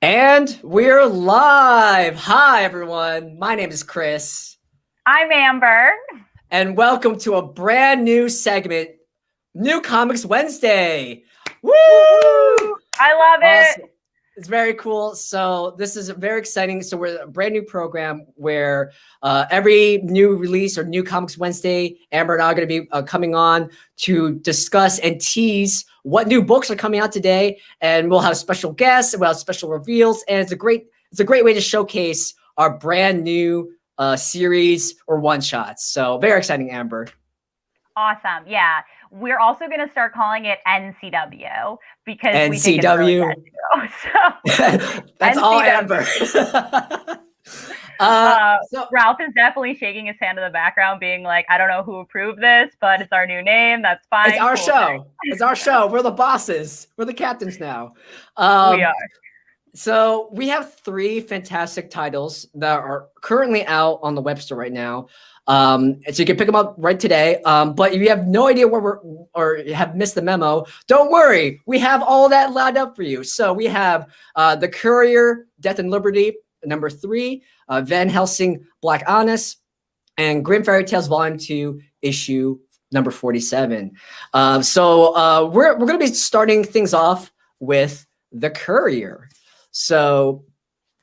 And we're live. Hi, everyone. My name is Chris. I'm Amber. And welcome to a brand new segment, New Comics Wednesday. Woo! I love it. Awesome. It's very cool. So this is very exciting. So we're a brand new program where every new release or New Comics Wednesday, Amber and I are going to be coming on to discuss and tease what new books are coming out today. And we'll have special guests, and we'll have special reveals. And it's a great way to showcase our brand new series or one-shots. So very exciting, Amber. Awesome. Yeah. We're also going to start calling it NCW because NCW. we think it's really good too. That's NCW. all, Amber. So Ralph is definitely shaking his hand in the background, being like, I don't know who approved this, but it's our new name. That's fine. It's our show. It's our show. We're the bosses. We're the captains now. We are. So we have 3 fantastic titles that are currently out on the web store right now. So you can pick them up right today. But if you have no idea where or you have missed the memo, don't worry. We have all that lined up for you. So we have The Courier, Death and Liberty, number 3, Van Helsing, Black Honest, and Grim Fairy Tales Volume 2, issue number 47. So we're going to be starting things off with The Courier. So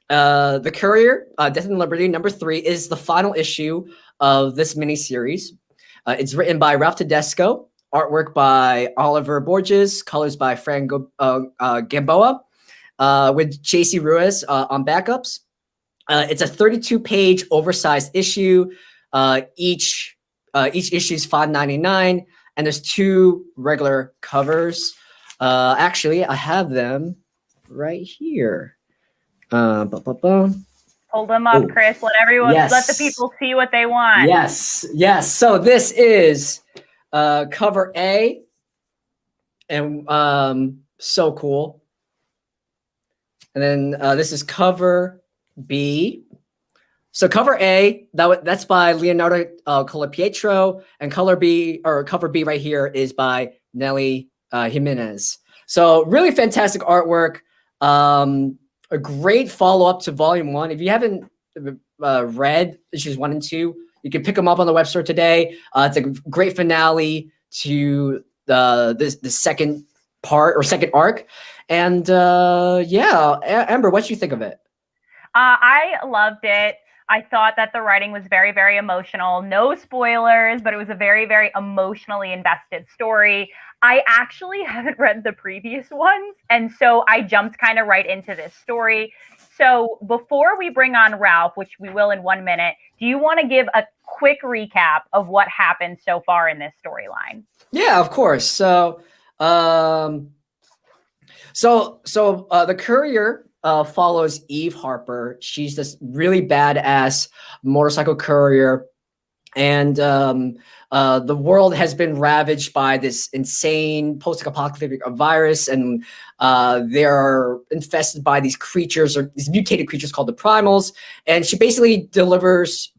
The Courier, Death and Liberty, number 3, is the final issue of this miniseries. It's written by Ralph Tedesco, artwork by Oliver Borges, colors by Fran Gamboa, with J.C. Ruiz on backups. It's a 32-page oversized issue. Each issue is $5.99, and there's 2 regular covers. Actually, I have them right here. Hold them up, Chris. Let everyone, let the people see what they want. Yes. So this is cover A, and so cool. And then this is cover B. So cover A, that's by Leonardo Colapietro, and cover B right here is by Nelly Jimenez. So really fantastic artwork. A great follow-up to Volume 1. If you haven't read issues 1 and 2, you can pick them up on the web store today. It's a great finale to the second part or second arc. And yeah, Amber, what did you think of it? I loved it. I thought that the writing was very, very emotional. No spoilers, but it was a very, very emotionally invested story. I actually haven't read the previous ones, and so I jumped kind of right into this story. So before we bring on Ralph, which we will in 1 minute, do you want to give a quick recap of what happened so far in this storyline? Yeah, of course. So The Courier follows Eve Harper. She's this really badass motorcycle courier, and the world has been ravaged by this insane post-apocalyptic virus, and they're infested by these creatures, or these mutated creatures called the primals. And she basically delivers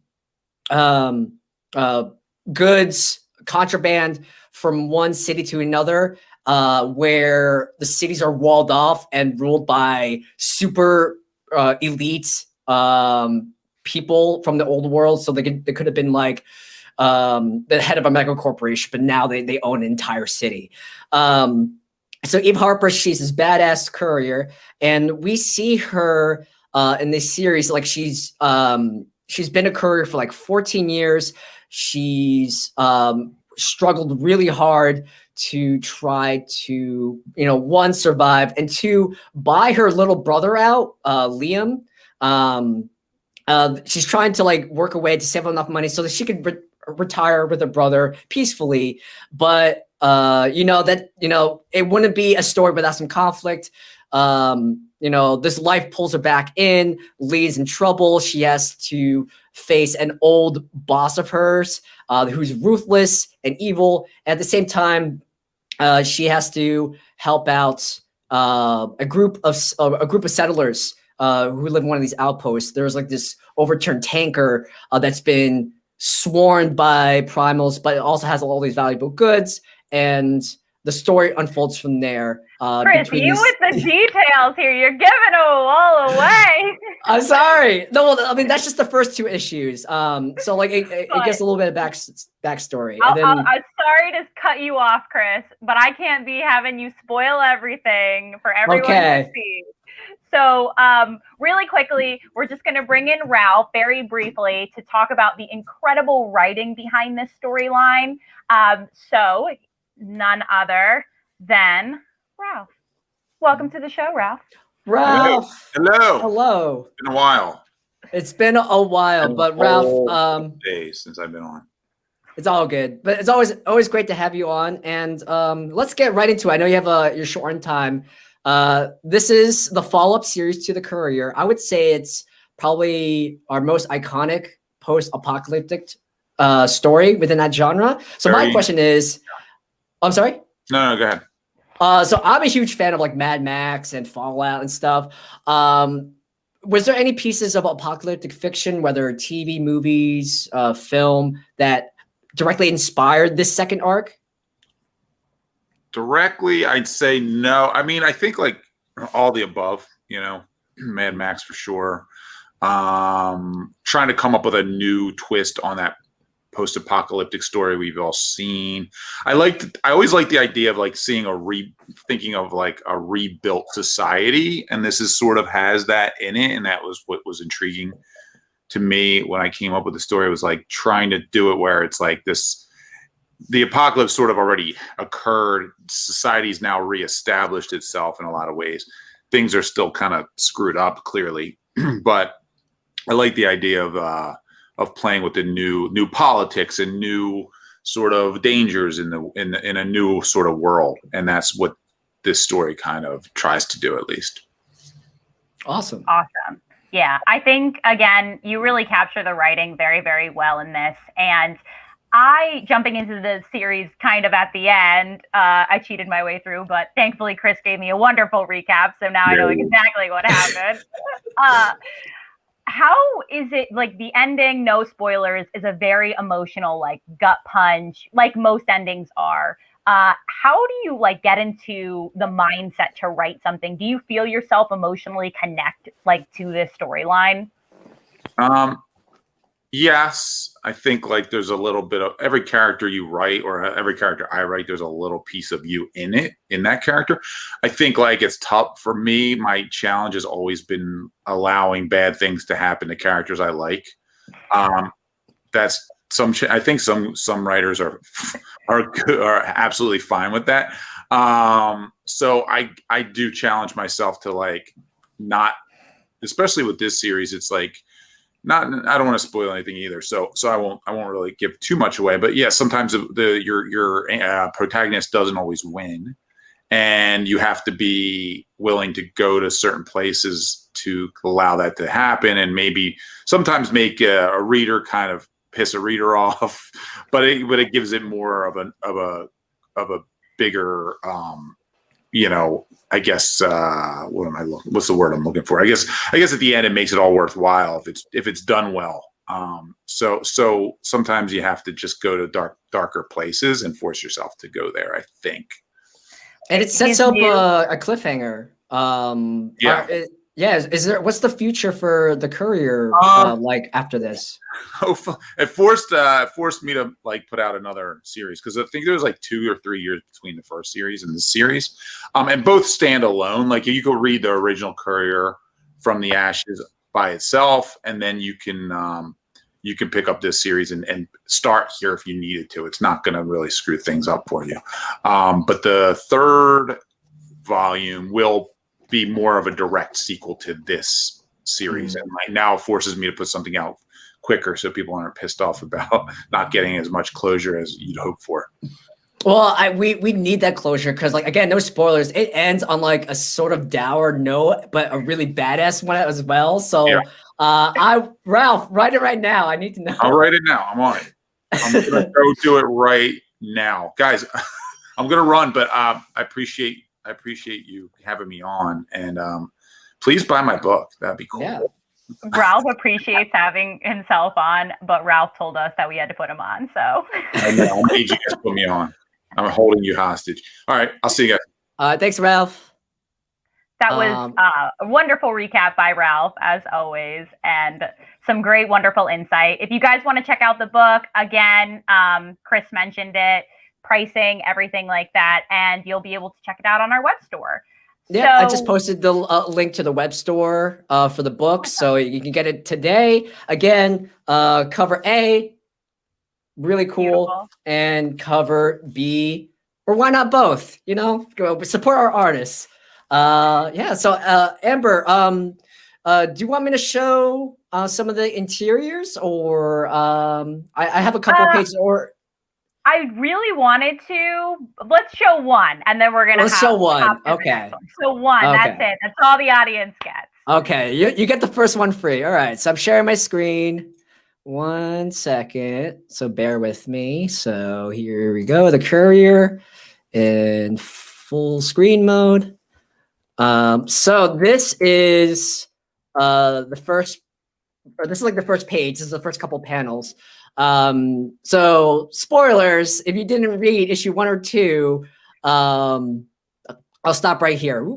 goods, contraband, from one city to another, where the cities are walled off and ruled by super elite people from the old world. So they could have been like the head of a mega corporation, but now they own an entire city. So Eve Harper, she's this badass courier, and we see her in this series like she's been a courier for like 14 years. She's struggled really hard to try to, one, survive, and 2, buy her little brother out, Liam. She's trying to like work a way to save enough money so that she could retire with her brother peacefully. But it wouldn't be a story without some conflict. This life pulls her back in. Lee's in trouble. She has to face an old boss of hers who's ruthless and evil. At the same time, she has to help out a group of settlers who live in one of these outposts. There's like this overturned tanker that's been swarmed by primals, but it also has all these valuable goods. And the story unfolds from there. Chris, you with the details here. You're giving them all away. I'm sorry. No, I mean that's just the first 2 issues. So like it gives a little bit of backstory. I'm sorry to cut you off, Chris, but I can't be having you spoil everything for everyone to see. So really quickly, we're just going to bring in Ralph very briefly to talk about the incredible writing behind this storyline. So none other than Ralph. Welcome to the show, Ralph. Ralph. Hello. Hello. It's been a while. It's been a while, but Ralph, days since I've been on. It's all good, but it's always great to have you on. And let's get right into it. I know you have you're short on time. This is the follow-up series to the Courier. I would say it's probably our most iconic post-apocalyptic story within that genre. So my question is, I'm sorry? No, go ahead. So I'm a huge fan of like Mad Max and Fallout and stuff. Was there any pieces of apocalyptic fiction, whether TV, movies, film, that directly inspired this second arc? Directly, I'd say no. I mean, I think like all the above, Mad Max for sure. Trying to come up with a new twist on that post-apocalyptic story we've all seen. I always liked the idea of like seeing thinking of like a rebuilt society, and this is sort of has that in it, and that was what was intriguing to me when I came up with the story. It was like trying to do it where it's like the apocalypse sort of already occurred. Society's now reestablished itself in a lot of ways. Things are still kind of screwed up, clearly, but I like the idea of playing with the new politics and new sort of dangers in a new sort of world, and that's what this story kind of tries to do, at least. Awesome. Yeah, I think again you really capture the writing very, very well in this. And jumping into the series kind of at the end, I cheated my way through, but thankfully Chris gave me a wonderful recap, so now I know exactly what happened. How is it, like, the ending, no spoilers, is a very emotional, like, gut punch, like most endings are. How do you like get into the mindset to write something? Do you feel yourself emotionally connect like to this storyline? Yes, I think like there's a little bit of every character you write, or every character I write, there's a little piece of you in that character. I think like it's tough for me. My challenge has always been allowing bad things to happen to characters I like. That's I think some writers are absolutely fine with that. So I do challenge myself to like not, especially with this series. It's like I don't want to spoil anything either. So I won't really give too much away. But yeah, sometimes your protagonist doesn't always win, and you have to be willing to go to certain places to allow that to happen, and maybe sometimes make a reader kind of piss a reader off, but it gives it more of a bigger I guess what's the word I'm looking for? I guess at the end it makes it all worthwhile if it's done well. So sometimes you have to just go to darker places and force yourself to go there, I think. And it sets up a cliffhanger. What's the future for the Courier like after this? It forced me to like put out another series, because I think there was like 2 or 3 years between the first series and this series, and both stand alone. Like you could read the original Courier from the ashes by itself, and then you can pick up this series and start here if you needed to. It's not going to really screw things up for you. But the third volume will be more of a direct sequel to this series, and like now forces me to put something out quicker so people aren't pissed off about not getting as much closure as you'd hope for. Well, we need that closure, because like, again, no spoilers, it ends on like a sort of dour note, but a really badass one as well. So yeah. Ralph, write it right now. I need to know. I'll write it now. I'm on it. I'm gonna go do it right now, guys. I'm gonna run, but I appreciate you having me on, and please buy my book. That'd be cool. Yeah. Ralph appreciates having himself on, but Ralph told us that we had to put him on. So I know. I made you guys put me on. I'm holding you hostage. All right, I'll see you guys. Thanks, Ralph. That was a wonderful recap by Ralph, as always, and some great, wonderful insight. If you guys want to check out the book, again, Chris mentioned it, pricing, everything like that, and you'll be able to check it out on our web store. Yeah, I just posted the link to the web store for the book, so you can get it today. Again, cover A, really cool, beautiful. And cover B, or why not both? You know, support our artists. Yeah, so Amber, do you want me to show some of the interiors, or I have a couple of pages, or I really wanted to. Let's show one, and then we're gonna show one. Okay. So one. Okay. That's it. That's all the audience gets. Okay, you get the first one free. All right. So I'm sharing my screen. 1 second. So bear with me. So here we go. The Courier in full screen mode. So this is the first, or this is like the first page. This is the first couple panels. So spoilers, if you didn't read issue 1 or 2, I'll stop right here.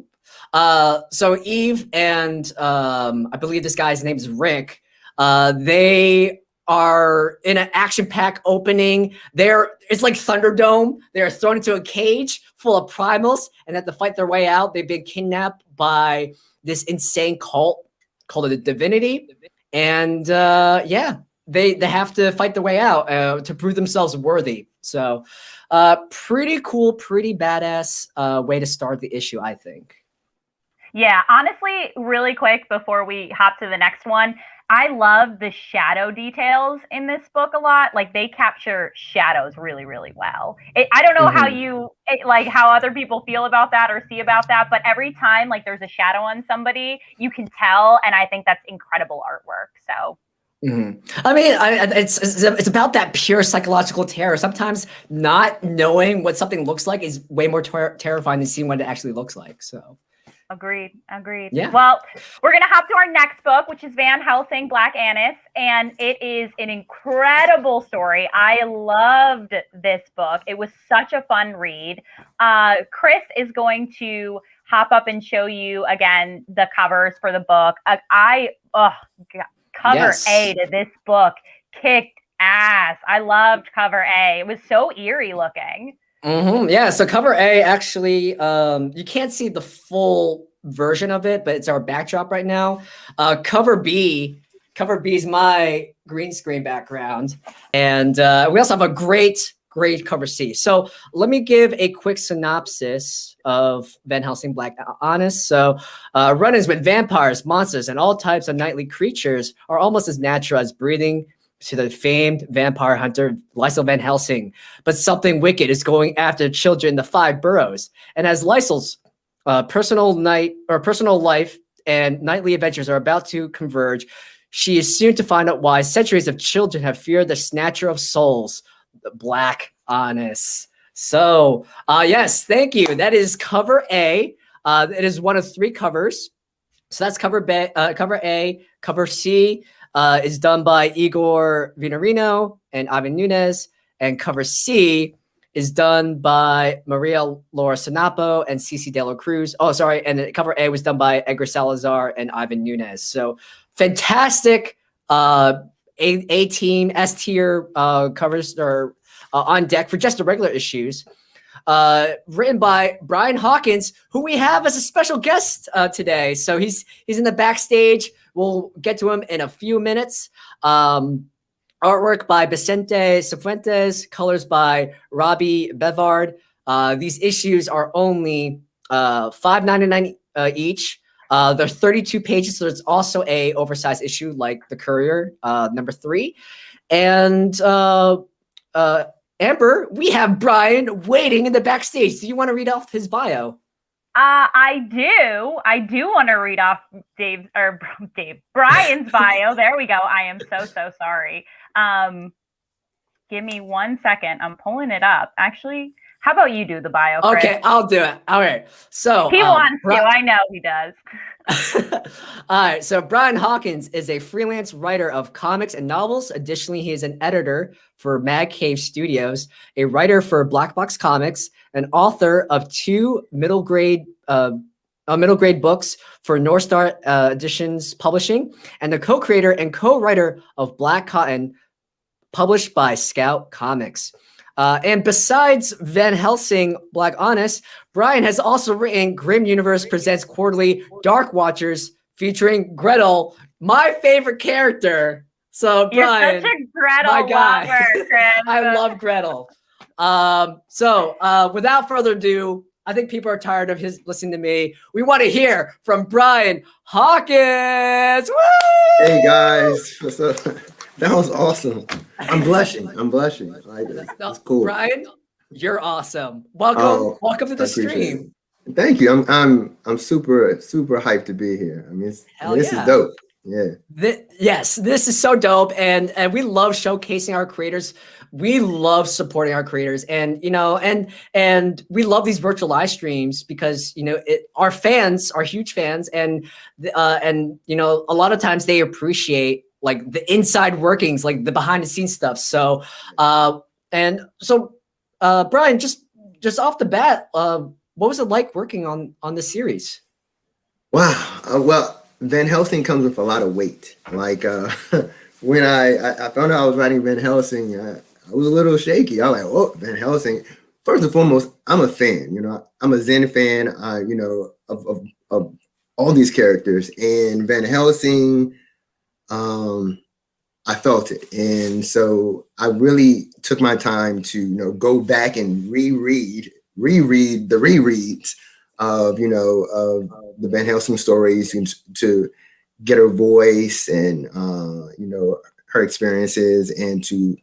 So Eve and I believe this guy's name is Rick. They are in an action-packed opening. It's like Thunderdome. They're thrown into a cage full of primals and have to fight their way out. They've been kidnapped by this insane cult called the Divinity. And yeah, they have to fight their way out to prove themselves worthy. So pretty cool, pretty badass way to start the issue, I think. Yeah, honestly, really quick before we hop to the next one, I love the shadow details in this book a lot. Like they capture shadows really, really well. I don't know how other people feel about that or see about that, but every time like there's a shadow on somebody, you can tell, and I think that's incredible artwork. So. Mm-hmm. I mean, it's about that pure psychological terror. Sometimes not knowing what something looks like is way more terrifying than seeing what it actually looks like. So. Agreed. Yeah. Well, we're going to hop to our next book, which is Van Helsing, Black Annis, and it is an incredible story. I loved this book. It was such a fun read. Chris is going to hop up and show you, again, the covers for the book. Cover A to this book kicked ass. I loved cover A. It was so eerie looking. Mm-hmm. Yeah, so cover A actually, you can't see the full version of it, but it's our backdrop right now. Cover B is my green screen background, and we also have a great cover C. So let me give a quick synopsis of Van Helsing Black Annis. So run-ins with vampires, monsters, and all types of nightly creatures are almost as natural as breathing to the famed vampire hunter Lysel Van Helsing, but something wicked is going after children in the 5 boroughs. And as Lysel's personal life and nightly adventures are about to converge, she is soon to find out why centuries of children have feared the snatcher of souls, the Black Annis. So, yes, thank you. That is cover A. It is one of 3 covers. So that's cover A. Cover C is done by Igor Vinorino and Ivan Nunes, and cover C is done by Maria Laura Sinapo and Cici De La Cruz. Oh, sorry, and cover A was done by Edgar Salazar and Ivan Nunes. So fantastic A team, S tier covers are on deck for just the regular issues. Written by Brian Hawkins, who we have as a special guest today. So he's in the backstage. We'll get to him in a few minutes. Artwork by Vicente Cifuentes, colors by Robbie Bevard. These issues are only $5.99 each. They're 32 pages, so it's also a oversized issue like the Courier, number 3. And Amber, we have Brian waiting in the backstage. Do you want to read off his bio? I do want to read off Brian's bio. There we go. I am so sorry. Give me 1 second. I'm pulling it up. Actually, How about you do the bio, Chris? Okay, I'll do it. All right. So he wants to. I know he does. All right. So Brian Hawkins is a freelance writer of comics and novels. Additionally, he is an editor for Mad Cave Studios, a writer for Black Box Comics, an author of 2 middle grade books for North Star Editions Publishing, and the co-creator and co-writer of Black Cotton, published by Scout Comics. And besides Van Helsing, Black Honest, Brian has also written Grim Universe Presents Quarterly Dark Watchers, featuring Gretel, my favorite character. So Brian, you're such a Gretel my guy. lover, Chris. I love Gretel. So without further ado, I think people are tired of listening to me. We want to hear from Brian Hawkins. Woo! Hey guys, what's up? That was awesome. I'm blushing. Like, that's cool. Brian, you're awesome. Welcome to the stream. Thank you. I'm super hyped to be here. I mean, this is dope. Yeah. Yes, this is so dope, and we love showcasing our creators. We love supporting our creators, and and we love these virtual live streams because our fans are huge fans, and a lot of times they appreciate like the inside workings, like the behind the scenes stuff. So, Brian, just off the bat, what was it like working on this series? Wow. Well, Van Helsing comes with a lot of weight. Like when I found out I was writing Van Helsing, I was a little shaky. I was like, "Oh, Van Helsing." First and foremost, I'm a fan. I'm a Zen fan. Of all these characters, and Van Helsing. I felt it, and so I really took my time to go back and reread the rereads of of the Van Helsing stories, and to get her voice and her experiences, and to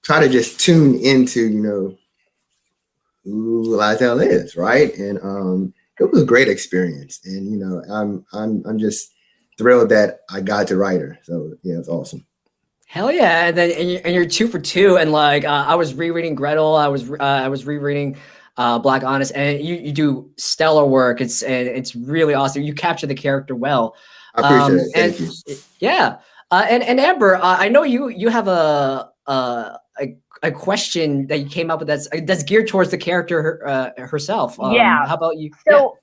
try to just tune into who Lizelle is, right? And it was a great experience, and I'm just thrilled that I got to write her. So yeah, it's awesome. Hell yeah! And then and you're 2 for 2, and like I was rereading Gretel, I was rereading Black Honest, and you do stellar work. It's really awesome. You capture the character well. I appreciate it. Thank you. Yeah, and Amber, I know you have a question that you came up with that's geared towards the character herself. Yeah. How about you? So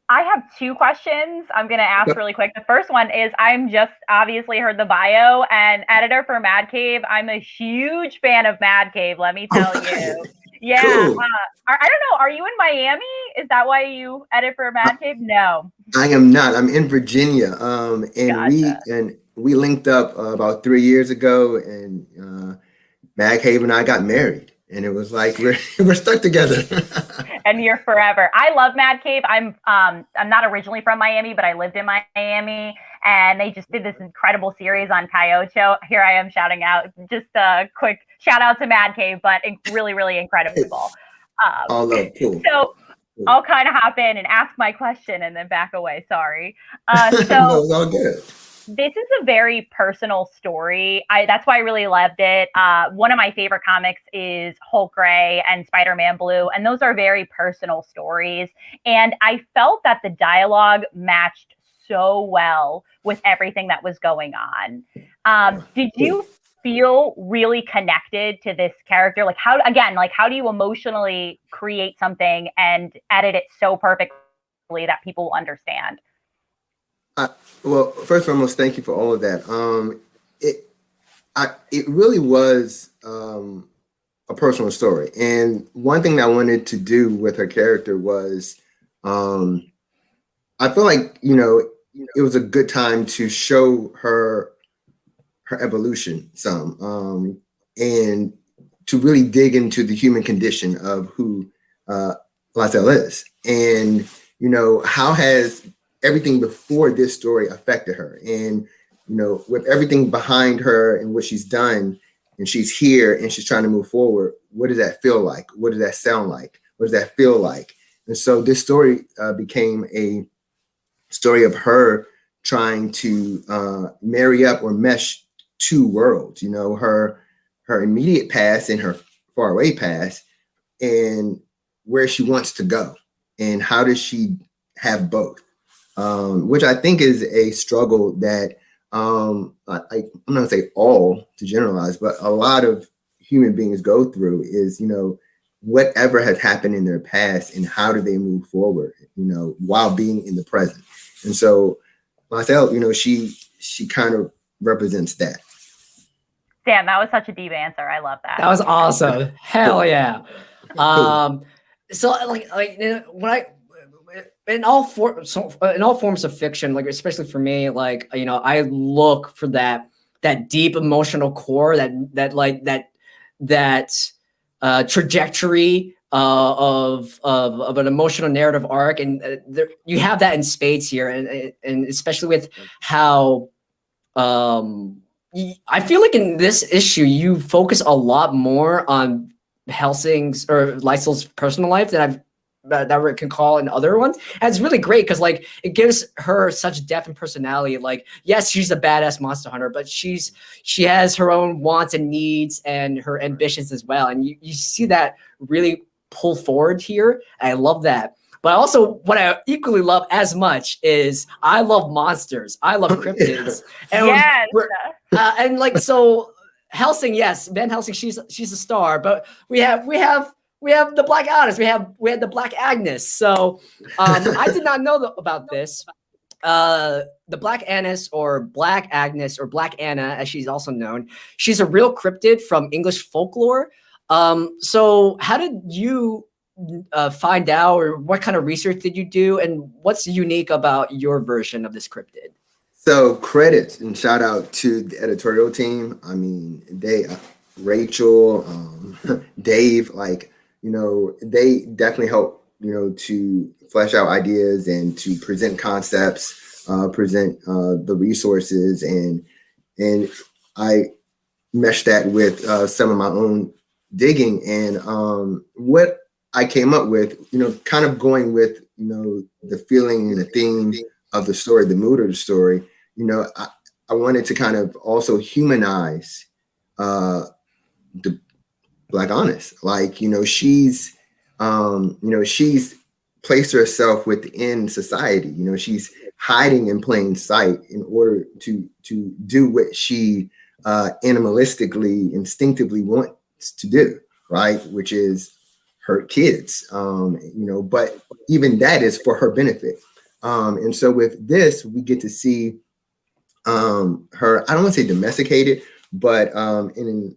I have 2 questions I'm going to ask really quick. The first one is, I'm just obviously heard the bio, and editor for Mad Cave. I'm a huge fan of Mad Cave, let me tell you. Yeah. Cool. I don't know. Are you in Miami? Is that why you edit for Mad Cave? No. I am not. I'm in Virginia. And Gotcha. we linked up about 3 years ago, and Mad Cave and I got married. And it was like we're stuck together. And you're forever. I love Mad Cave. I'm not originally from Miami, but I lived in Miami, and they just did this incredible series on Coyote. Here I am shouting out, just a quick shout out to Mad Cave, but really, really incredible. All love, cool. So I'll kind of hop in and ask my question and then back away. Sorry. No, it's all good. This is a very personal story. That's why I really loved it. One of my favorite comics is Hulk Gray and Spider-Man Blue, and those are very personal stories. And I felt that the dialogue matched so well with everything that was going on. Did you feel really connected to this character? Like how do you emotionally create something and edit it so perfectly that people will understand? Well, first and foremost, thank you for all of that. It really was a personal story, and one thing that I wanted to do with her character was, I feel like it was a good time to show her evolution some, and to really dig into the human condition of who Lizelle is, and how has everything before this story affected her, and with everything behind her and what she's done, and she's here and she's trying to move forward. What does that feel like? What does that sound like? What does that feel like? And so this story became a story of her trying to marry up or mesh 2 worlds. Her immediate past and her faraway past, and where she wants to go, and how does she have both, which I think is a struggle that I'm not gonna say all to generalize, but a lot of human beings go through is, whatever has happened in their past and how do they move forward, while being in the present. And so myself, she kind of represents that. Damn, that was such a deep answer. I love that. That was awesome. Hell yeah. So like when I in all forms of fiction, like especially for me, like I look for that deep emotional core, that trajectory of an emotional narrative arc, and you have that in spades here, and especially with how I feel like in this issue you focus a lot more on Helsing's or Lysol's personal life than that I can call in other ones. And it's really great because like it gives her such depth and personality. Like, yes, she's a badass monster hunter, but she has her own wants and needs and her ambitions as well. And you see that really pull forward here. And I love that. But also what I equally love as much is I love monsters. I love cryptids. And yes. And like, so Helsing, yes, Van Helsing, she's a star, but we have the Black Goddess. We had the Black Agnes. So I did not know about this. The Black Agnes or Black Agnes or Black Anna, as she's also known, she's a real cryptid from English folklore. So how did you find out, or what kind of research did you do, and what's unique about your version of this cryptid? So credits and shout out to the editorial team. I mean, Rachel, Dave, like, they definitely help, to flesh out ideas and to present concepts, present the resources, and I meshed that with some of my own digging, and what I came up with, kind of going with, the feeling and the theme of the story, the mood of the story. I wanted to kind of also humanize the Black Honest. Like, she's placed herself within society. She's hiding in plain sight in order to do what she animalistically, instinctively wants to do, right? Which is hurt kids, but even that is for her benefit. And so with this, we get to see her, I don't want to say domesticated, but in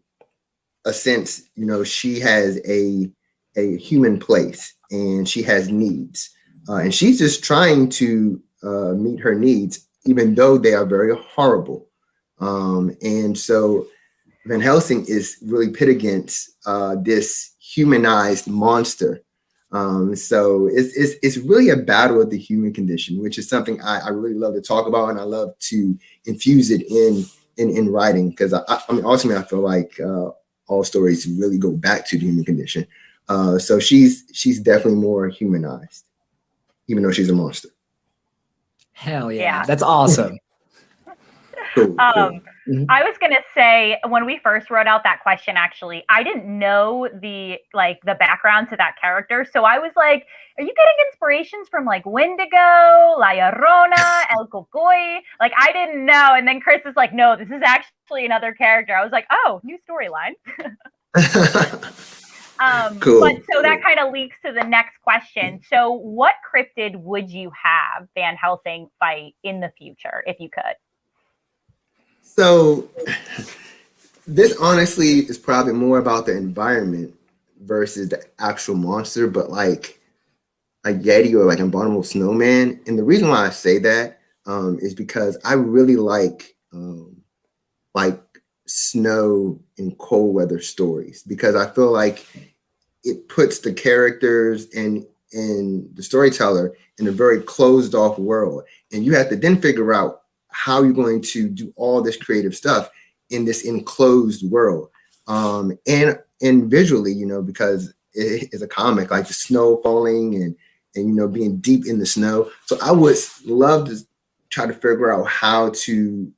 a sense, she has a human place and she has needs, and she's just trying to meet her needs, even though they are very horrible. And so Van Helsing is really pit against this humanized monster. So it's really a battle of the human condition, which is something I really love to talk about, and I love to infuse it in writing, because I mean, ultimately I feel like all stories really go back to the human condition. So she's definitely more humanized, even though she's a monster. Hell yeah. That's awesome. Cool. I was gonna say, when we first wrote out that question, actually, I didn't know the background to that character. So I was like, are you getting inspirations from like Wendigo, La Llorona, El Cocoy? Like, I didn't know. And then Chris is like, no, this is actually another character. I was like, oh, new storyline. Cool. But so that kind of leads to the next question. So what cryptid would you have Van Helsing fight in the future if you could? So this honestly is probably more about the environment versus the actual monster, but like a Yeti or like an abominable snowman. And the reason why I say that is because I really like snow and cold weather stories, because I feel like it puts the characters and the storyteller in a very closed off world. And you have to then figure out how you're going to do all this creative stuff in this enclosed world. And visually, because it is a comic, like the snow falling and being deep in the snow. So I would love to try to figure out how to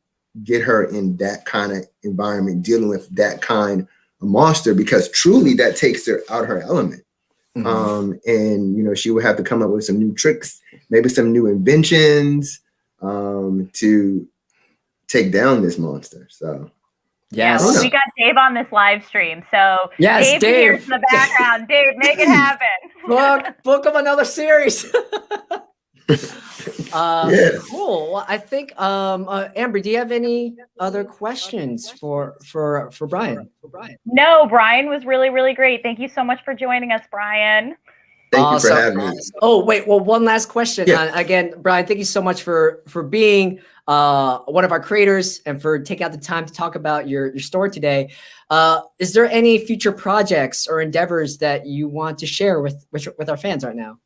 get her in that kind of environment, dealing with that kind of monster, because truly that takes her out of her element. And she would have to come up with some new tricks, maybe some new inventions, to take down this monster. So Yes. Well, we got Dave on this live stream, so yes, Dave here's in the background. Dave, make it happen. book of another series. Yeah. Cool. Well, I think Amber, do you have any other questions for Brian? No, Brian was really, really great. Thank you so much for joining us, Brian. Thank you for having me. Oh, wait. Well, one last question. Yeah. Again, Brian, thank you so much for being one of our creators and for taking out the time to talk about your story today. Is there any future projects or endeavors that you want to share with our fans right now?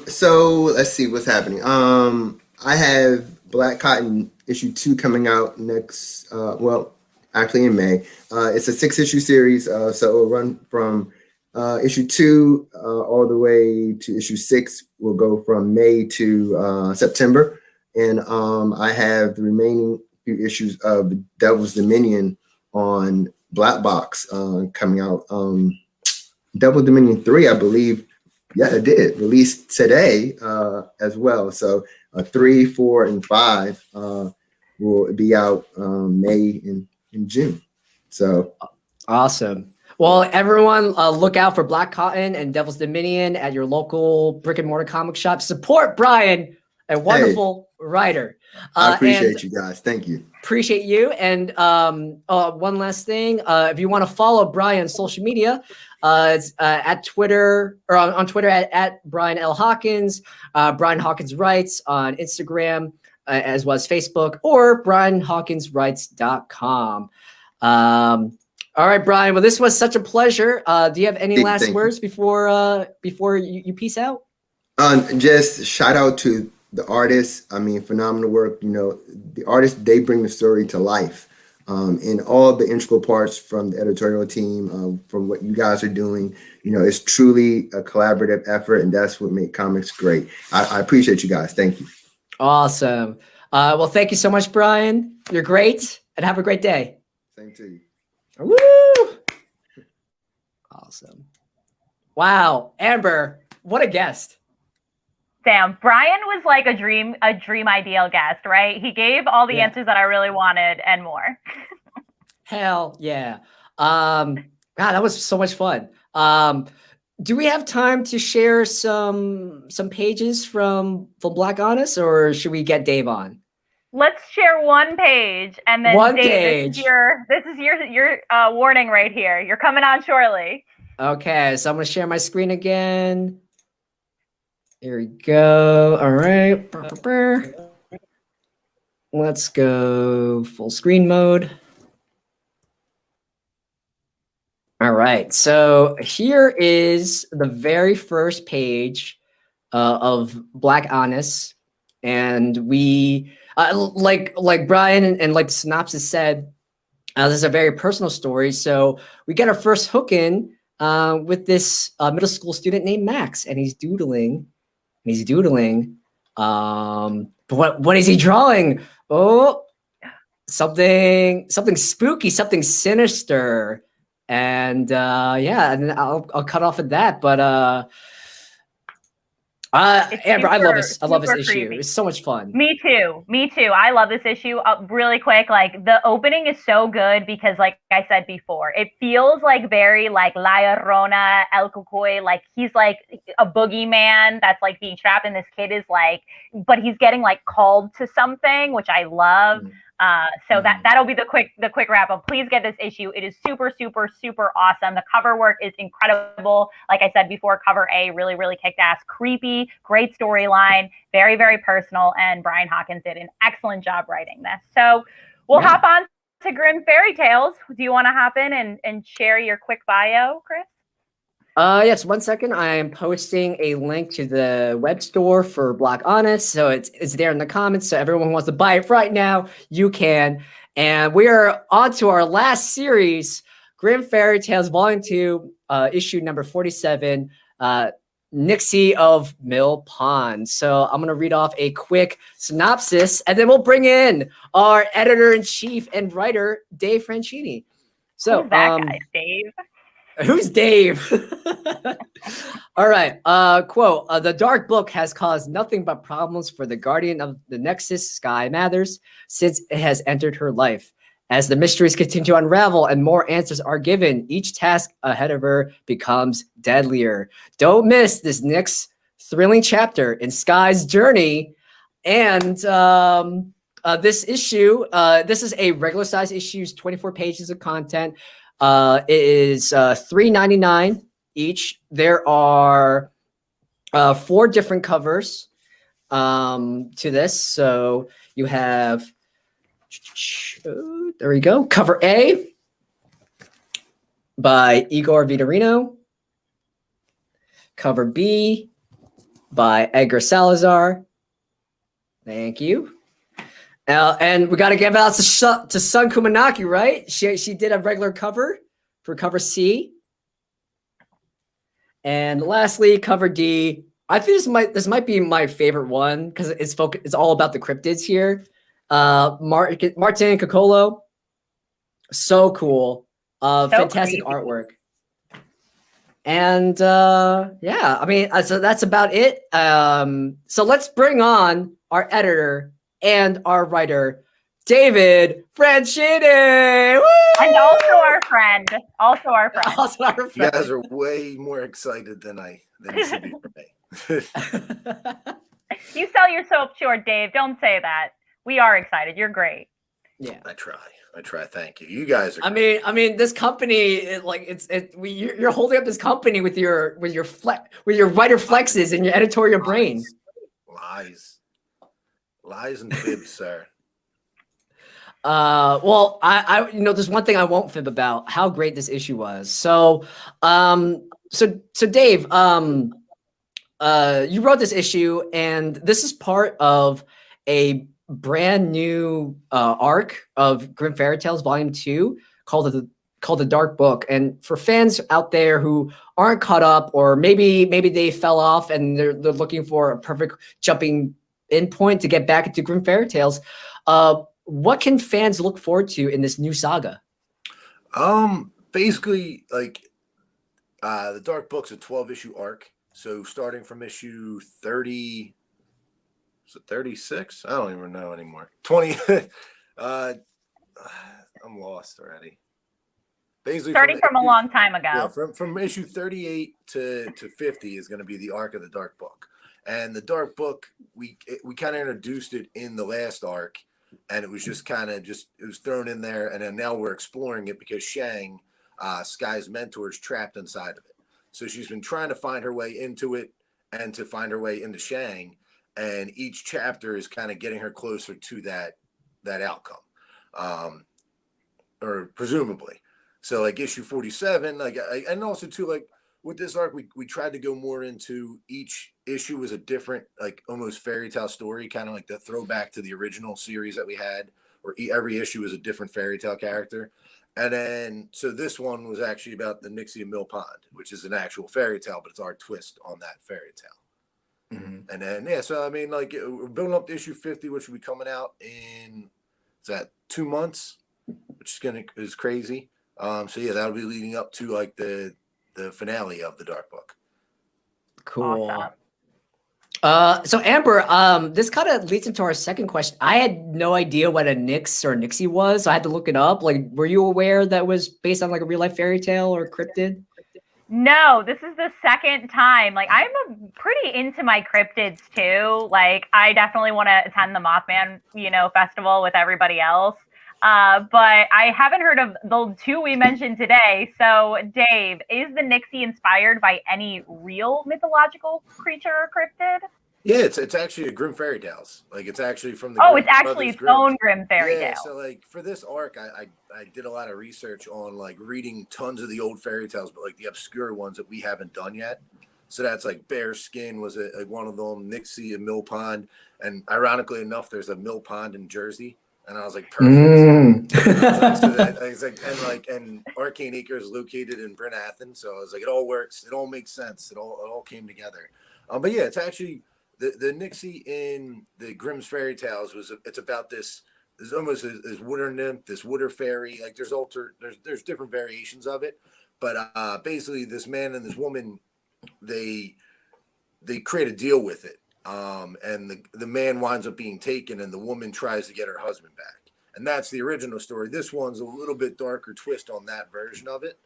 So let's see what's happening. I have Black Cotton issue 2 coming out next, actually in May. It's a 6-issue series, so it'll run from issue 2 all the way to issue 6. Will go from May to September, and I have the remaining few issues of Devil's Dominion on Black Box coming out. Devil Dominion 3, I believe. Yeah, it did release today as well. So 3, 4, and 5 will be out May and June. So awesome. Well, everyone, look out for Black Cotton and Devil's Dominion at your local brick and mortar comic shop. Support Brian, a wonderful writer. I appreciate you guys. Thank you. Appreciate you. And one last thing, if you want to follow Brian on social media, it's at Twitter or on Twitter at Brian L. Hawkins, Brian Hawkins Writes on Instagram, as well as Facebook, or brianhawkinswrites.com. All right, Brian. Well, this was such a pleasure. Do you have any last words before you peace out? Just shout out to the artists. I mean, phenomenal work. The artists, they bring the story to life. And all the integral parts from the editorial team, from what you guys are doing, it's truly a collaborative effort, and that's what makes comics great. I appreciate you guys. Thank you. Awesome. Well, thank you so much, Brian. You're great, and have a great day. Same to you. Woo! Awesome. Wow, Amber, what a guest. Sam, Brian was like a dream ideal guest, right? He gave all the answers that I really wanted and more. Hell yeah. God, that was so much fun. Do we have time to share some pages from Black Honest, or should we get Dave on? Let's share one page, and then Dave, this is your warning right here. You're coming on shortly. Okay, so I'm gonna share my screen again. Here we go. All right. Let's go full screen mode. All right. So here is the very first page of Black Honest. And we, like Brian and like the synopsis said, this is a very personal story. So we get our first hook in with this middle school student named Max, and he's doodling. But what is he drawing? Oh, something spooky, something sinister. And and I'll cut off at that. But Amber, I love this. I love this issue. It's so much fun. Me too. I love this issue. Really quick, like the opening is so good because, like I said before, it feels like very like La Llorona, El Cucuy, like he's like a boogeyman that's like being trapped, and this kid is like, but he's getting like called to something, which I love. So that'll be the quick wrap up. Please get this issue. It is super, super, super awesome. The cover work is incredible. Like I said before, cover A really, really kicked ass, creepy, great storyline, very, very personal. And Brian Hawkins did an excellent job writing this. So we'll hop on to Grim Fairy Tales. Do you want to hop in and share your quick bio, Chris? Yes, 1 second. I am posting a link to the web store for Black Honest. So it's there in the comments. So everyone who wants to buy it right now, you can. And we are on to our last series, Grim Fairy Tales Volume 2, issue number 47, Nixie of Mill Pond. So I'm going to read off a quick synopsis, and then we'll bring in our editor-in-chief and writer, Dave Franchini. So who's that guy, Dave? Who's Dave? All right. Quote, the dark book has caused nothing but problems for the guardian of the Nexus, Sky Mathers, since it has entered her life. As the mysteries continue to unravel and more answers are given, each task ahead of her becomes deadlier. Don't miss this next thrilling chapter in Sky's journey. And this issue, this is a regular size issue, 24 pages of content. It is $3.99 each. There are 4 different covers to this. So you have, there we go. Cover A by Igor Vitorino. Cover B by Edgar Salazar. Thank you. And we got to give out to Sun Kumanaki, right? She did a regular cover for cover C. And lastly, cover D. I think this might be my favorite one because it's all about the cryptids here. Martin Coccolo, so cool. Fantastic artwork. And yeah, I mean, so that's about it. So let's bring on our editor and our writer, David Franchini. And also our friend. Also our friend. Also our friend. You guys are way more excited than you should be for me. You sell your soap short, Dave. Don't say that. We are excited. You're great. Yeah. I try. Thank you. You guys are. I mean, this company, you're holding up this company with your writer flexes and your editorial brain. Lies and fibs, sir. Well, I there's one thing I won't fib about: how great this issue was. So Dave, you wrote this issue, and this is part of a brand new arc of Grim Fairy Tales Volume 2 called the Dark Book. And for fans out there who aren't caught up, or maybe they fell off and they're looking for a perfect jumping in point to get back into Grim Fairy Tales, what can fans look forward to in this new saga? Basically, the Dark Book's a 12-issue arc. So starting from issue 30, is it 36? I don't even know anymore. 20. I'm lost already. Basically, starting from a long time ago. Yeah, from issue 38 to 50 is going to be the arc of the Dark Book. And the Dark Book, we kind of introduced it in the last arc, and it was just it was thrown in there, and then now we're exploring it because Shang, Sky's mentor, is trapped inside of it. So she's been trying to find her way into it and to find her way into Shang, and each chapter is kind of getting her closer to that outcome, or presumably. So issue 47, and also too, with this arc, we tried to go more into each issue was a different, almost fairy tale story, kind of like the throwback to the original series that we had, where every issue is a different fairy tale character. And then, so this one was actually about the Nixie and Mill Pond, which is an actual fairy tale, but it's our twist on that fairy tale. Mm-hmm. And then, yeah, so I mean, we're building up to issue 50, which will be coming out in, 2 months, which is crazy. So yeah, that'll be leading up to the finale of the Dark Book. Cool. Awesome. So Amber, this kind of leads into our second question. I had no idea what a Nyx or Nixie was, so I had to look it up. Were you aware that was based on a real life fairy tale or cryptid? No, this is the second time. I'm pretty into my cryptids too. I definitely want to attend the Mothman, festival with everybody else. But I haven't heard of the 2 we mentioned today. So, Dave, is the Nixie inspired by any real mythological creature or cryptid? Yeah, it's actually a Grim Fairy Tales. It's actually from the. It's actually its own Grim Fairy Tale. Yeah, so for this arc, I did a lot of research on reading tons of the old fairy tales, but the obscure ones that we haven't done yet. So that's Bear Skin was one of them, Nixie and Mill Pond, and ironically enough, there's a Mill Pond in Jersey. And I was perfect. And Arcane Acre is located in Bryn Athyn, so I was it all works. It all makes sense. It all came together. But yeah, it's actually the Nixie in the Grimm's Fairy Tales it's about this. There's almost this water nymph, this water fairy. There's different variations of it, But basically, this man and this woman, they create a deal with it, and the man winds up being taken, and the woman tries to get her husband back, and that's the original story. This one's a little bit darker twist on that version of it.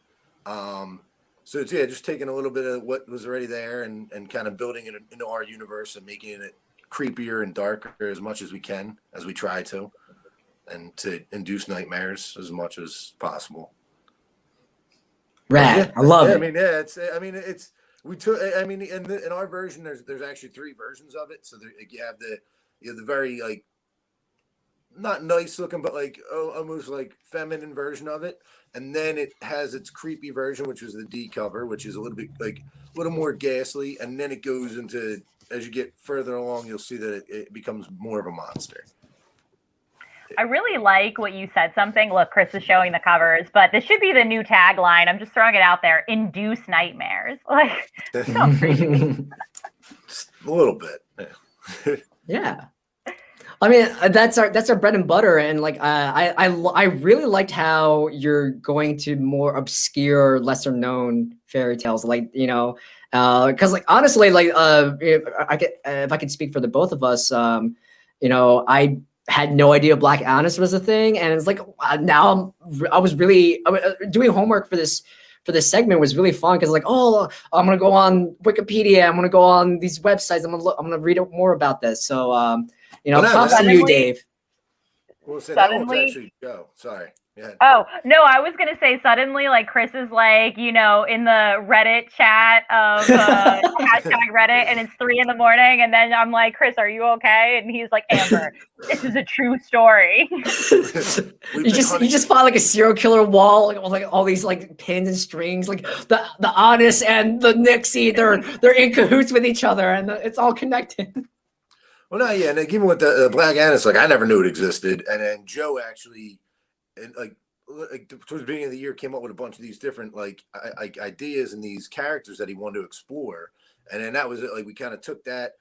So it's just taking a little bit of what was already there and kind of building it into our universe and making it creepier and darker as much as we can, as we try to, and to induce nightmares as much as possible. Rad. I love it. We took. I mean, in our version, there's actually 3 versions of it. So you have the very like not nice looking, but like almost like feminine version of it, and then it has its creepy version, which is the D cover, which is a little bit like a little more ghastly, and then it goes into, as you get further along, you'll see that it becomes more of a monster. I really like what you said. Something. Look, Chris is showing the covers, but this should be the new tagline. I'm just throwing it out there. Induce nightmares. Like, so creepy. A little bit. Yeah. I mean, that's our bread and butter, and like I really liked how you're going to more obscure, lesser known fairy tales, like, you know, because like honestly, like if I could speak for the both of us, you know, I had no idea Black Honest was a thing, and it's like now I was really doing homework for this segment was really fun, because like, oh, I'm gonna go on Wikipedia, I'm gonna go on these websites, I'm gonna read more about this. So you know, props to you, Dave. Well, so that was actually Joe. Sorry. Yeah. Oh, no, I was going to say suddenly, like, Chris is like, you know, in the Reddit chat of hashtag Reddit, and it's 3 a.m. and then I'm like, Chris, are you okay? And he's like, Amber, this is a true story. you just find like a serial killer wall, like all these like pins and strings, like the Honest and the Nixie, they're in cahoots with each other, and it's all connected. Well, no, yeah, and even with the Black Honest, like I never knew it existed, and then Joe actually, and like towards the beginning of the year, came up with a bunch of these different like ideas and these characters that he wanted to explore, and then that was it. Like we kind of took that,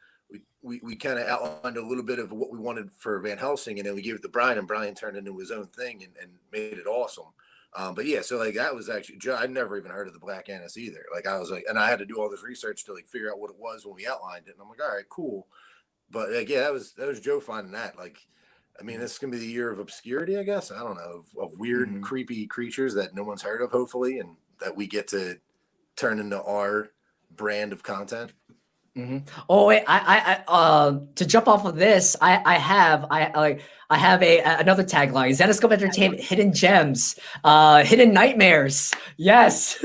we kind of outlined a little bit of what we wanted for Van Helsing, and then we gave it to Brian, and Brian turned it into his own thing and made it awesome. But yeah, so like that was actually Joe. I'd never even heard of the Black Honest either. Like I was like, and I had to do all this research to like figure out what it was when we outlined it, and I'm like, all right, cool. But like, yeah, that was Joe finding that. Like, I mean, this is gonna be the year of obscurity, I guess. I don't know, of weird, creepy creatures that no one's heard of, hopefully, and that we get to turn into our brand of content. Oh wait, I to jump off of this, I have another tagline: Zenescope Entertainment, hidden gems, hidden nightmares. Yes.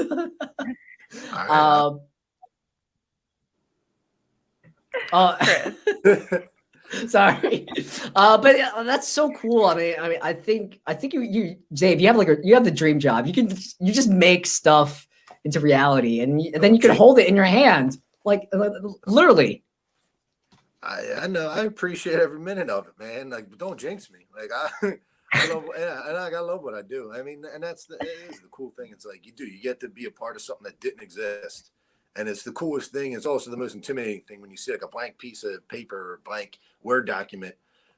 All right. Sorry, but that's so cool. I mean, I think you, Dave, you have the dream job. You just make stuff into reality, and then you can hold it in your hand, like literally. I know. I appreciate every minute of it, man. Like, but don't jinx me. Like I love, and I love what I do. I mean, and it is the cool thing. It's like you get to be a part of something that didn't exist. And it's the coolest thing. It's also the most intimidating thing when you see like a blank piece of paper or a blank Word document,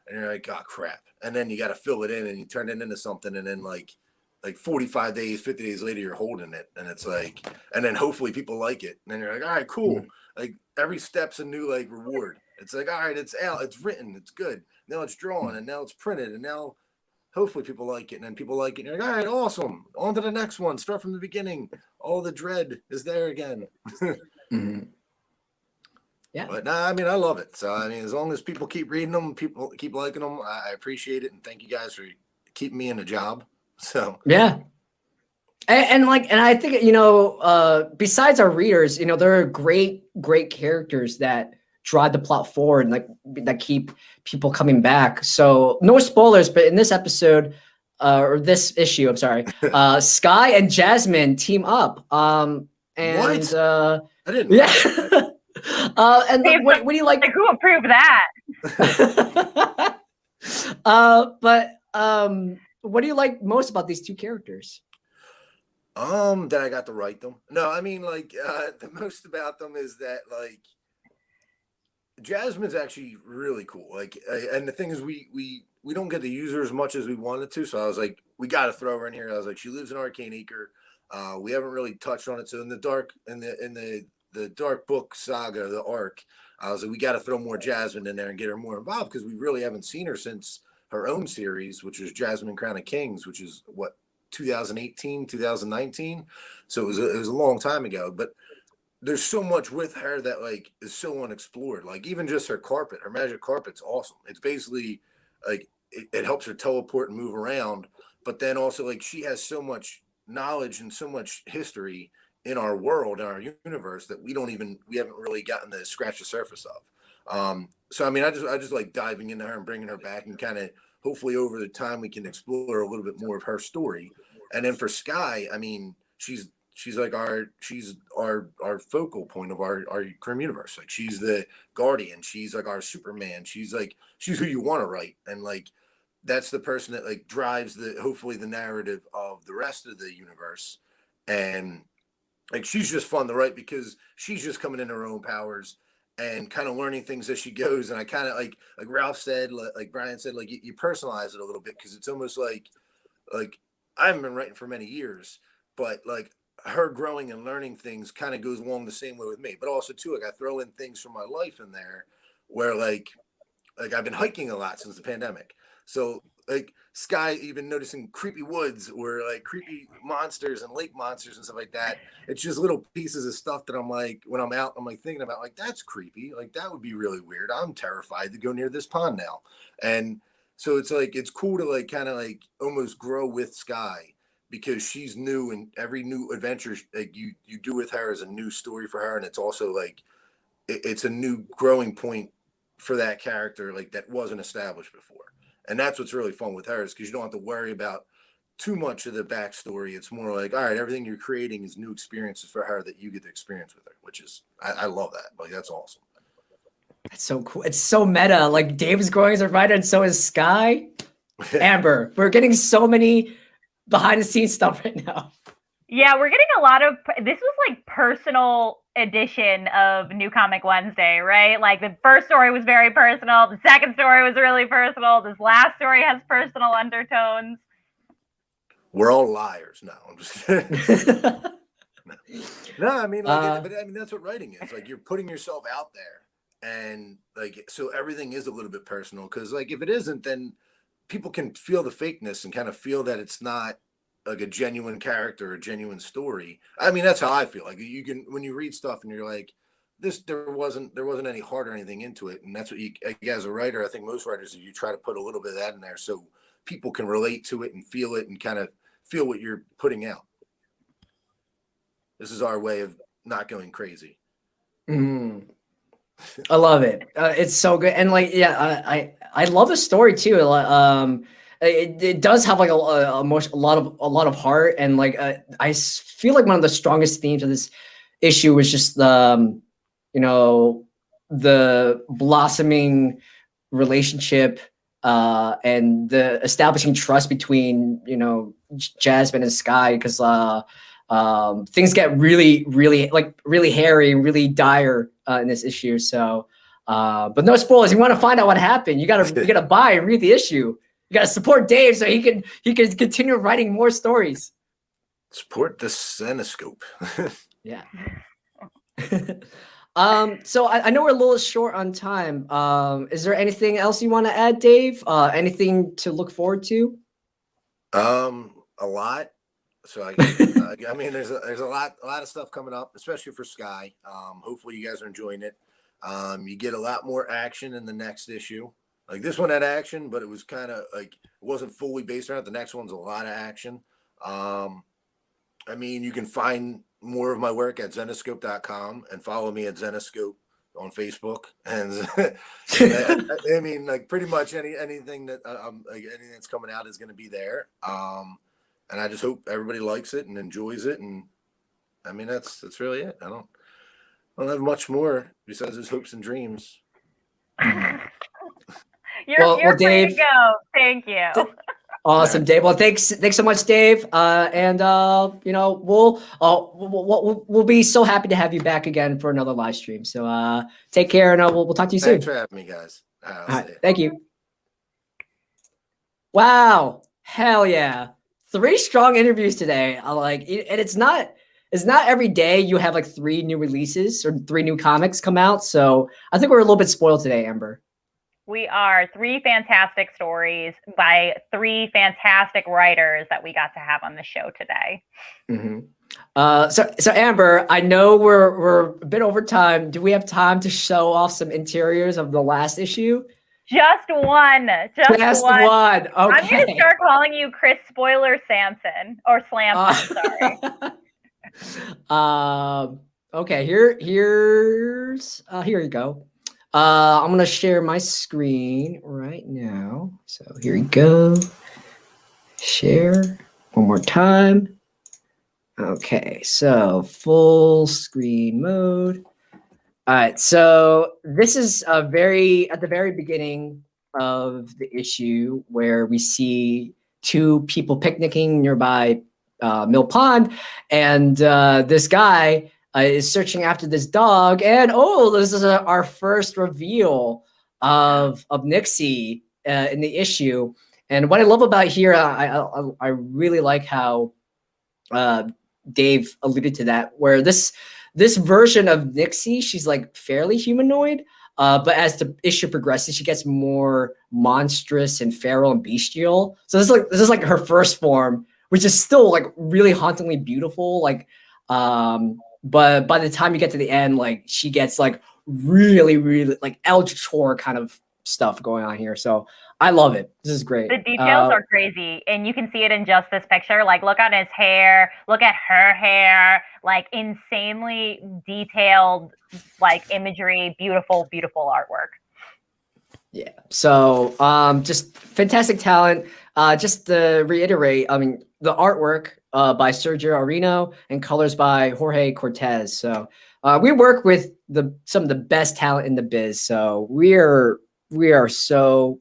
and you're like, oh crap. And then you got to fill it in, and you turn it into something, and then like 45 days, 50 days later, you're holding it, and it's like, and then hopefully people like it, and then you're like, all right, cool. Like every step's a new like reward. It's like, all right, it's out, it's written, it's good. Now it's drawn, and now it's printed, and now hopefully people like it, and then people like it, and you're like, all right, awesome. On to the next one. Start from the beginning. All the dread is there again. Yeah. But I mean, I love it. So I mean, as long as people keep reading them, people keep liking them, I appreciate it, and thank you guys for keeping me in a job. So yeah. And I think, you know, besides our readers, you know, there are great characters that drive the plot forward and like that keep people coming back. So no spoilers, but in this episode, or this issue, I'm sorry, Sky and Jasmine team up. And what? I didn't. Yeah. And Hey, what do you like? Who approved that? What do you like most about these two characters? That I got to write them. No, I mean, like, the most about them is that, like, Jasmine's actually really cool. Like, and the thing is, we don't get to use her as much as we wanted to. So I was like, we got to throw her in here. I was like, she lives in Arcane Acre. We haven't really touched on it. So in the Dark Book saga, the arc, I was like, we got to throw more Jasmine in there and get her more involved, because we really haven't seen her since her own series, which was Jasmine Crown of Kings, which is what, 2018, 2019. So it was a long time ago, but there's so much with her that like is so unexplored. Like even just her carpet, her magic carpet's awesome. It's basically like it helps her teleport and move around, but then also like she has so much knowledge and so much history in our world, in our universe, that we haven't really gotten to scratch the surface of. So I mean, I just like diving into her and bringing her back, and kind of hopefully over the time we can explore a little bit more of her story. And then for Sky, I mean, she's our focal point of our Grim universe. Like she's the guardian. She's like our Superman. She's who you want to write, and like that's the person that like drives hopefully the narrative of the rest of the universe. And like she's just fun to write because she's just coming in her own powers and kind of learning things as she goes. And I kind of like Ralph said, like Brian said, like you personalize it a little bit, because it's almost like I haven't been writing for many years, but like her growing and learning things kind of goes along the same way with me. But also too, like I throw in things from my life in there, where like I've been hiking a lot since the pandemic. So like Sky even noticing creepy woods or like creepy monsters and lake monsters and stuff like that. It's just little pieces of stuff that I'm like, when I'm out, I'm like thinking about like, that's creepy. Like that would be really weird. I'm terrified to go near this pond now. And so it's like, it's cool to like kind of like almost grow with Sky, because she's new, and every new adventure like you do with her is a new story for her. And it's also like, it's a new growing point for that character, like that wasn't established before. And that's what's really fun with her, is because you don't have to worry about too much of the backstory. It's more like, all right, everything you're creating is new experiences for her that you get to experience with her, which is, I love that. Like, that's awesome. That's so cool. It's so meta. Like Dave's growing as a writer, and so is Sky. Amber, we're getting so many behind the scenes stuff right now. Yeah, we're getting a lot of, this was like personal edition of New Comic Wednesday, right? Like the first story was very personal. The second story was really personal. This last story has personal undertones. We're all liars. No, I'm just kidding. No, I mean, like, but I mean, that's what writing is. Like, you're putting yourself out there, and like, so everything is a little bit personal. Because like, if it isn't, then people can feel the fakeness and kind of feel that it's not like a genuine character, a genuine story. I mean, that's how I feel. Like you can, when you read stuff and you're like, there wasn't any heart or anything into it. And that's what you, like, as a writer, I think most writers, you try to put a little bit of that in there so people can relate to it and feel it and kind of feel what you're putting out. This is our way of not going crazy. I love it. It's so good. And like, yeah, I love the story too. It does have like a lot of heart, and like I feel like one of the strongest themes of this issue was just the the blossoming relationship and the establishing trust between Jasmine and Sky, because things get really hairy and really dire in this issue. So but no spoilers. You want to find out what happened, you gotta buy and read the issue. You gotta support Dave so he can continue writing more stories. Support the Zenescope. Yeah. So I know we're a little short on time. Is there anything else you want to add, Dave? Anything to look forward to? A lot. So I mean, there's a lot of stuff coming up, especially for Sky. Hopefully you guys are enjoying it. You get a lot more action in the next issue. Like this one had action, but it was kind of like, it wasn't fully based around it. The next one's a lot of action. I mean, you can find more of my work at Zenescope.com and follow me at Zenescope on Facebook. And I mean, like pretty much anything that anything that's coming out is going to be there. And I just hope everybody likes it and enjoys it. And I mean, that's really it. I don't have much more besides his hopes and dreams. You're free Dave, to go. Thank you. Awesome, Dave. Well, thanks so much, Dave. And we'll be so happy to have you back again for another live stream. So take care, and we'll talk to you soon. Thanks for having me, guys. All right, thank you. Wow, hell yeah! 3 strong interviews today. I like, and it's not every day you have like 3 new releases or 3 new comics come out. So I think we're a little bit spoiled today, Amber. We are 3 fantastic stories by 3 fantastic writers that we got to have on the show today. Mm-hmm. So Amber, I know we're a bit over time. Do we have time to show off some interiors of the last issue? Just one. Just one. Okay. I'm going to start calling you Chris Spoiler Sampson or Slamson. Sorry. Okay. Here you go. I'm gonna share my screen right now. So here you go. Share one more time. Okay, so full screen mode. All right, so this is at the very beginning of the issue where we see 2 people picnicking nearby Mill Pond, and this guy is searching after this dog, and this is our first reveal of Nixie in the issue. And what I love about here, I really like how Dave alluded to that, where this version of Nixie, she's like fairly humanoid, but as the issue progresses, she gets more monstrous and feral and bestial. So this is like her first form, which is still like really hauntingly beautiful, like. But by the time you get to the end, like she gets like really, really like Eldritch horror kind of stuff going on here. So I love it. This is great. The details are crazy, and you can see it in just this picture. Like, look at his hair, look at her hair, like insanely detailed, like imagery, beautiful, beautiful artwork. Yeah. So just fantastic talent. Just to reiterate, I mean, the artwork by Sergio Areno and colors by Jorge Cortez. So we work with some of the best talent in the biz. So we are so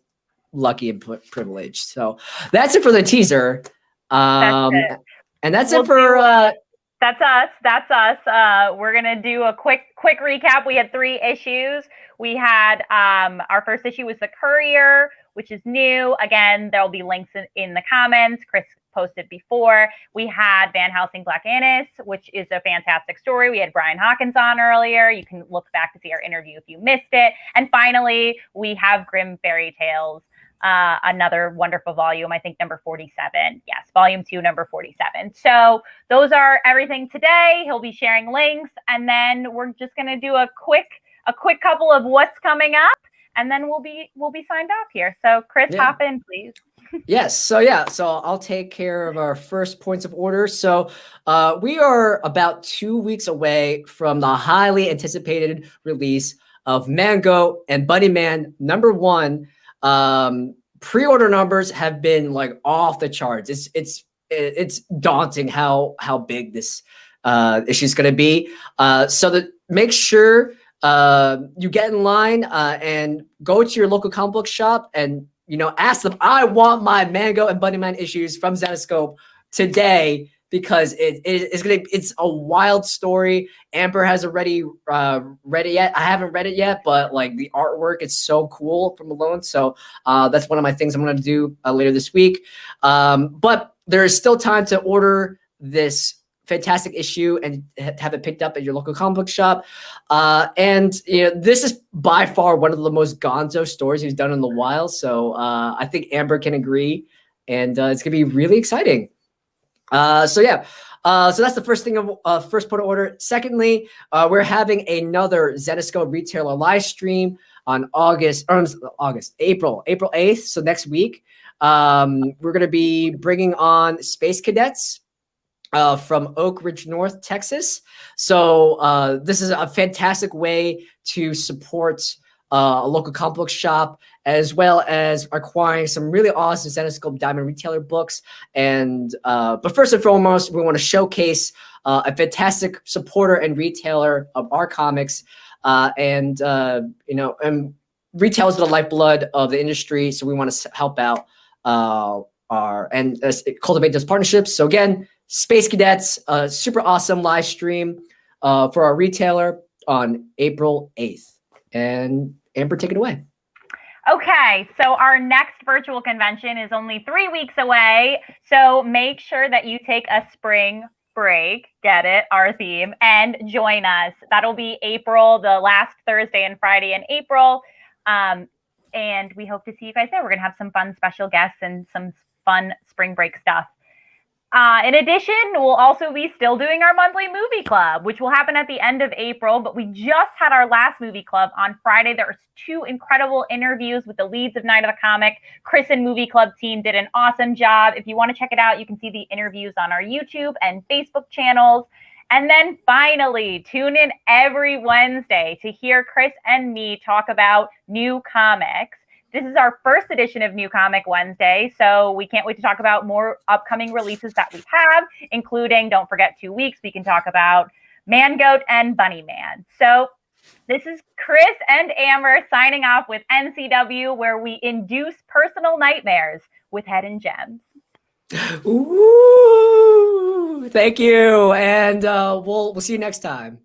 lucky and privileged. So that's it for the teaser. That's it. And that's it for that's us. We're gonna do a quick recap. We had 3 issues. We had our first issue was the Courier, which is new. Again, there'll be links in the comments. Chris posted before. We had Van Helsing Black Annis, which is a fantastic story. We had Brian Hawkins on earlier. You can look back to see our interview if you missed it. And finally, we have Grim Fairy Tales, another wonderful volume, I think number 47. Yes, volume 2, number 47. So those are everything today. He'll be sharing links, and then we're just going to do a quick couple of what's coming up, and then we'll be signed off here. So Chris, hop in, please. Yes. So I'll take care of our first points of order. So we are about 2 weeks away from the highly anticipated release of Mango and Bunny Man #1. Pre-order numbers have been like off the charts. It's daunting how big this issue is going to be. So make sure you get in line and go to your local comic book shop and ask them, I want my Mango and Bunny Man issues from Zenescope today, because it's a wild story. Amber hasn't already read it yet. I haven't read it yet, but like the artwork is so cool from Malone. So that's one of my things I'm going to do later this week. But there is still time to order this fantastic issue and have it picked up at your local comic book shop. And this is by far one of the most gonzo stories he's done in a while. So I think Amber can agree, and it's gonna be really exciting. So that's the first thing of first point of order. Secondly, we're having another Zenescope retailer live stream on April 8th. So next week, we're gonna be bringing on Space Cadets from Oak Ridge North, Texas. So this is a fantastic way to support a local comic book shop, as well as acquiring some really awesome Zenescope Diamond Retailer books. And but first and foremost, we want to showcase a fantastic supporter and retailer of our comics, and retail is the lifeblood of the industry. So we want to help out and cultivate those partnerships. So again, Space Cadets, super awesome live stream for our retailer on April 8th. And Amber, take it away. Okay, so our next virtual convention is only 3 weeks away. So make sure that you take a spring break, get it, our theme, and join us. That'll be April, the last Thursday and Friday in April. And we hope to see you guys there. We're going to have some fun special guests and some fun spring break stuff. In addition, we'll also be still doing our monthly movie club, which will happen at the end of April. But we just had our last movie club on Friday. There was 2 incredible interviews with the leads of Night of the Comic. Chris and Movie Club team did an awesome job. If you want to check it out, you can see the interviews on our YouTube and Facebook channels. And then finally, tune in every Wednesday to hear Chris and me talk about new comics. This is our first edition of New Comic Wednesday, so we can't wait to talk about more upcoming releases that we have, including, don't forget, 2 weeks, we can talk about Man Goat and Bunny Man. So this is Chris and Amber signing off with NCW, where we induce personal nightmares with Head and Gems. Ooh, thank you. And we'll see you next time.